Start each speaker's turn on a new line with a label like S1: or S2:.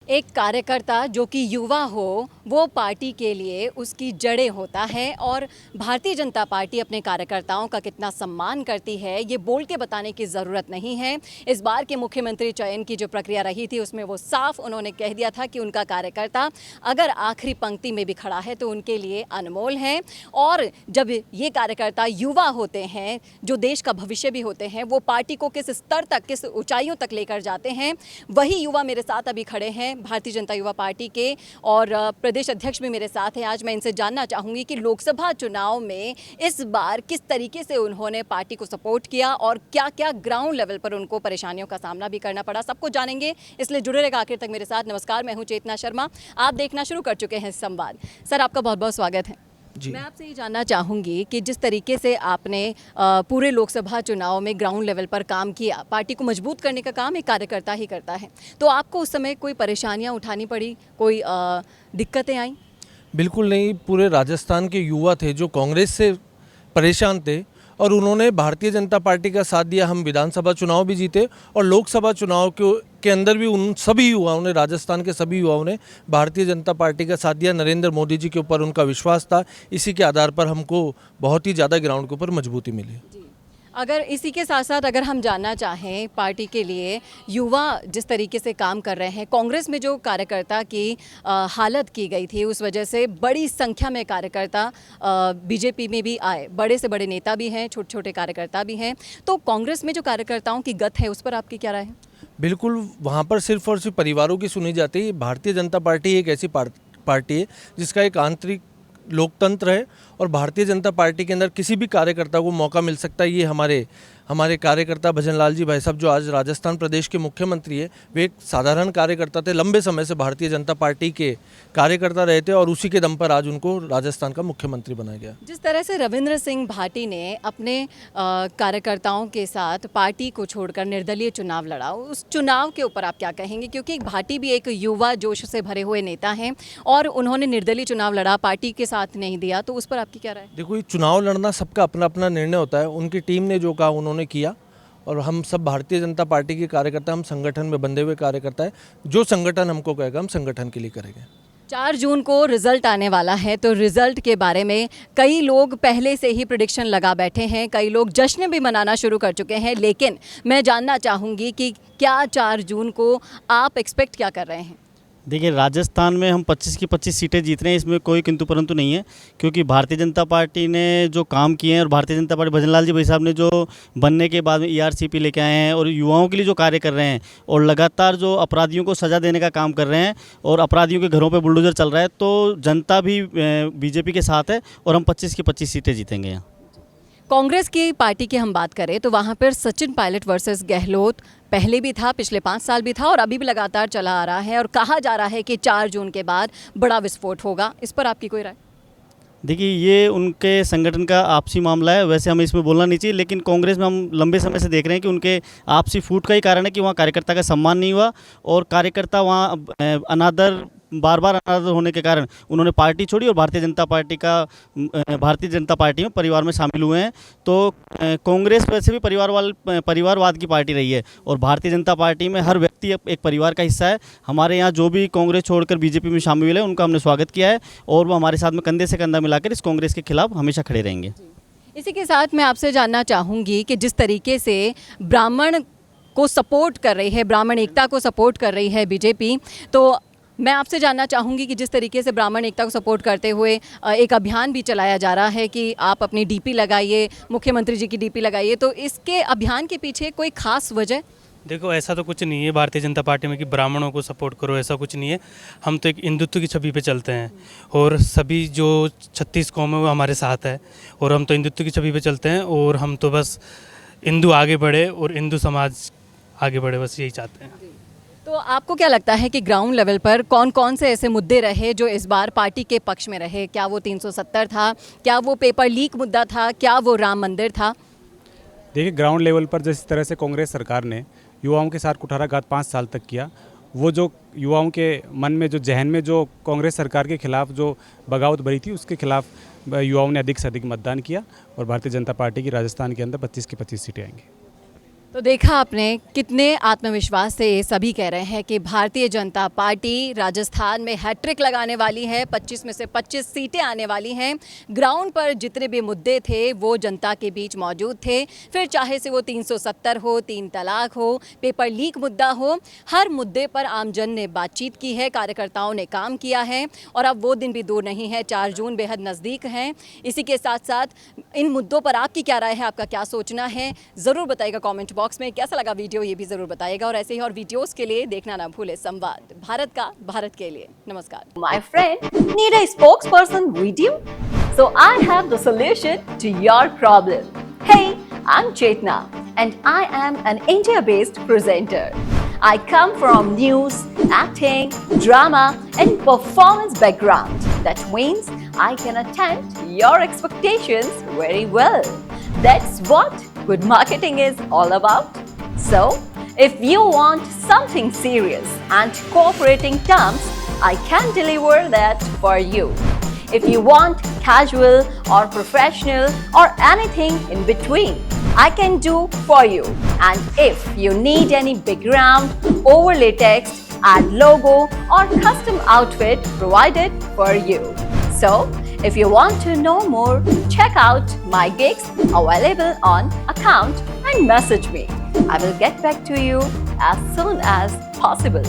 S1: एक कार्यकर्ता जो कि युवा हो वो पार्टी के लिए उसकी जड़ें होता है और भारतीय जनता पार्टी अपने कार्यकर्ताओं का कितना सम्मान करती है ये बोल के बताने की ज़रूरत नहीं है। इस बार के मुख्यमंत्री चयन की जो प्रक्रिया रही थी उसमें वो साफ उन्होंने कह दिया था कि उनका कार्यकर्ता अगर आखिरी पंक्ति में भी खड़ा है तो उनके लिए अनमोल है। और जब ये कार्यकर्ता युवा होते हैं जो देश का भविष्य भी होते हैं, वो पार्टी को किस स्तर तक, किस ऊंचाइयों तक लेकर जाते हैं, वही युवा मेरे साथ अभी खड़े हैं भारतीय जनता युवा पार्टी के और प्रदेश अध्यक्ष भी मेरे साथ हैं। आज मैं इनसे जानना चाहूँगी कि लोकसभा चुनाव में इस बार किस तरीके से उन्होंने पार्टी को सपोर्ट किया और क्या क्या ग्राउंड लेवल पर उनको परेशानियों का सामना भी करना पड़ा, सब कुछ जानेंगे। इसलिए जुड़े रहेगा आखिर तक मेरे साथ। नमस्कार, मैं हूँ चेतना शर्मा, आप देखना शुरू कर चुके हैं संवाद। सर, आपका बहुत बहुत स्वागत है। मैं आपसे ये जानना चाहूँगी कि जिस तरीके से आपने पूरे लोकसभा चुनाव में ग्राउंड लेवल पर काम किया, पार्टी को मजबूत करने का काम एक कार्यकर्ता ही करता है, तो आपको उस समय कोई परेशानियाँ उठानी पड़ी, कोई दिक्कतें आई?
S2: बिल्कुल नहीं। पूरे राजस्थान के युवा थे जो कांग्रेस से परेशान थे और उन्होंने भारतीय जनता पार्टी का साथ दिया। हम विधानसभा चुनाव भी जीते और लोकसभा चुनाव के अंदर भी उन सभी युवाओं ने, राजस्थान के सभी युवाओं ने भारतीय जनता पार्टी का साथ दिया। नरेंद्र मोदी जी के ऊपर उनका विश्वास था। इसी के आधार पर हमको बहुत ही ज़्यादा ग्राउंड के ऊपर मजबूती मिली।
S1: अगर इसी के साथ साथ अगर हम जानना चाहें पार्टी के लिए युवा जिस तरीके से काम कर रहे हैं, कांग्रेस में जो कार्यकर्ता की हालत की गई थी उस वजह से बड़ी संख्या में कार्यकर्ता बीजेपी में भी आए, बड़े से बड़े नेता भी हैं, छोटे छोटे कार्यकर्ता भी हैं, तो कांग्रेस में जो कार्यकर्ताओं की गत है उस पर आपकी क्या राय है?
S2: बिल्कुल, वहाँ पर सिर्फ और सिर्फ परिवारों की सुनी जाती है। भारतीय जनता पार्टी एक ऐसी पार्टी है जिसका एक आंतरिक लोकतंत्र है और भारतीय जनता पार्टी के अंदर किसी भी कार्यकर्ता को मौका मिल सकता है। ये हमारे कार्यकर्ता भजन लाल जी भाई साहब जो आज राजस्थान प्रदेश के मुख्यमंत्री है, वे एक साधारण कार्यकर्ता थे, लंबे समय से भारतीय जनता पार्टी के कार्यकर्ता रहे थे और उसी के दम पर आज उनको राजस्थान का मुख्यमंत्री बनाया गया।
S1: जिस तरह से रविंद्र सिंह भाटी ने अपने कार्यकर्ताओं के साथ पार्टी को छोड़कर निर्दलीय चुनाव लड़ा, उस चुनाव के ऊपर आप क्या कहेंगे? क्योंकि भाटी भी एक युवा जोश से भरे हुए नेता हैं और उन्होंने निर्दलीय चुनाव लड़ा, पार्टी के साथ नहीं दिया, तो उस पर आपकी क्या राय?
S2: देखो, ये चुनाव लड़ना सबका अपना अपना निर्णय होता है। उनकी टीम ने जो कहा उन्होंने किया और हम सब भारतीय जनता पार्टी के कार्यकर्ता, हम संगठन में बंधे हुए कार्यकर्ता है। जो संगठन हमको कहेगा हम संगठन के लिए करेंगे।
S1: 4 जून को रिजल्ट आने वाला है, तो रिजल्ट के बारे में कई लोग पहले से ही प्रेडिक्शन लगा बैठे हैं, कई लोग जश्न भी मनाना शुरू कर चुके हैं, लेकिन मैं जानना चाहूँगी कि क्या 4 जून को आप एक्सपेक्ट क्या कर रहे हैं?
S3: देखिए, राजस्थान में हम 25 की 25 सीटें जीत रहे हैं, इसमें कोई किंतु परंतु नहीं है, क्योंकि भारतीय जनता पार्टी ने जो काम किए हैं और भारतीय जनता पार्टी भजन लाल जी भाई साहब ने जो बनने के बाद में ईआरसीपी लेके आए हैं और युवाओं के लिए जो कार्य कर रहे हैं और लगातार जो अपराधियों को सज़ा देने का काम कर रहे हैं और अपराधियों के घरों पर बुलडोजर चल रहा है, तो जनता भी बीजेपी के साथ है और हम 25 की 25 सीटें जीतेंगे। यहाँ
S1: कांग्रेस की पार्टी की हम बात करें तो वहाँ पर सचिन पायलट वर्सेस गहलोत पहले भी था, पिछले 5 साल भी था और अभी भी लगातार चला आ रहा है और कहा जा रहा है कि 4 जून के बाद बड़ा विस्फोट होगा। इस पर आपकी कोई राय?
S3: देखिए, ये उनके संगठन का आपसी मामला है, वैसे हमें इसमें बोलना नहीं चाहिए, लेकिन कांग्रेस में हम लंबे समय से देख रहे हैं कि उनके आपसी फूट का ही कारण है कि वहाँ कार्यकर्ता का सम्मान नहीं हुआ और कार्यकर्ता वहाँ अनादर, बार बार अनादर होने के कारण उन्होंने पार्टी छोड़ी और भारतीय जनता पार्टी में परिवार में शामिल हुए हैं। तो कांग्रेस वैसे भी परिवारवाद की पार्टी रही है और भारतीय जनता पार्टी में हर व्यक्ति एक परिवार का हिस्सा है। हमारे यहाँ जो भी कांग्रेस छोड़कर बीजेपी में शामिल है उनका हमने स्वागत किया है और वो हमारे साथ में कंधे से कंधा मिलाकर इस कांग्रेस के खिलाफ हमेशा खड़े रहेंगे।
S1: इसी के साथ मैं आपसे जानना चाहूँगी कि जिस तरीके से ब्राह्मण को सपोर्ट कर रही है, ब्राह्मण एकता को सपोर्ट कर रही है बीजेपी, तो मैं आपसे जानना चाहूँगी कि जिस तरीके से ब्राह्मण एकता को सपोर्ट करते हुए एक अभियान भी चलाया जा रहा है कि आप अपनी डीपी लगाइए, मुख्यमंत्री जी की डीपी लगाइए, तो इसके अभियान के पीछे कोई खास वजह?
S4: देखो, ऐसा तो कुछ नहीं है भारतीय जनता पार्टी में कि ब्राह्मणों को सपोर्ट करो, ऐसा कुछ नहीं है। हम तो एक हिंदुत्व की छवि पे चलते हैं और सभी जो 36 कौम है वो हमारे साथ है और हम तो हिंदुत्व की छवि पे चलते हैं और हम तो बस हिंदू आगे बढ़े और हिंदू समाज आगे बढ़े, बस यही चाहते हैं।
S1: तो आपको क्या लगता है कि ग्राउंड लेवल पर कौन कौन से ऐसे मुद्दे रहे जो इस बार पार्टी के पक्ष में रहे? क्या वो 370 था, क्या वो पेपर लीक मुद्दा था, क्या वो राम मंदिर था?
S5: देखिए, ग्राउंड लेवल पर जिस तरह से कांग्रेस सरकार ने युवाओं के साथ कुठाराघात 5 साल तक किया, वो जो युवाओं के मन में, जो जहन में जो कांग्रेस सरकार के खिलाफ जो बगावत भरी थी, उसके खिलाफ युवाओं ने अधिक से अधिक मतदान किया और भारतीय जनता पार्टी की राजस्थान के अंदर 25 की 25 सीटें आएंगी।
S1: तो देखा आपने कितने आत्मविश्वास से ये सभी कह रहे हैं कि भारतीय जनता पार्टी राजस्थान में हैट्रिक लगाने वाली है, 25 में से 25 सीटें आने वाली हैं। ग्राउंड पर जितने भी मुद्दे थे वो जनता के बीच मौजूद थे, फिर चाहे से वो 370 हो, 3 तलाक हो, पेपर लीक मुद्दा हो, हर मुद्दे पर आमजन ने बातचीत की है, कार्यकर्ताओं ने काम किया है और अब वो दिन भी दूर नहीं है, 4 जून बेहद नज़दीक हैं। इसी के साथ साथ इन मुद्दों पर आपकी क्या राय है, आपका क्या सोचना है, ज़रूर बताइएगा कमेंट बॉक्स में। कैसा लगा वीडियो ये भी ज़रूर बताइएगा और ऐसे ही और वीडियोस के लिए देखना ना भूले संवाद भारत का, भारत के लिए। नमस्कार।
S6: My friend, need a spokesperson video? So I have the solution to your problem. Hey, I'm Chetna and I am an India-based presenter. I come from news, acting, drama and performance background. That means I can attend your expectations very well. That's what good marketing is all about. So, if you want something serious and cooperating terms, I can deliver that for you. If you want casual or professional or anything in between, I can do for you. And if you need any background, overlay text, add logo or custom outfit provided for you. So, if you want to know more, check out my gigs available on account and message me. I will get back to you as soon as possible.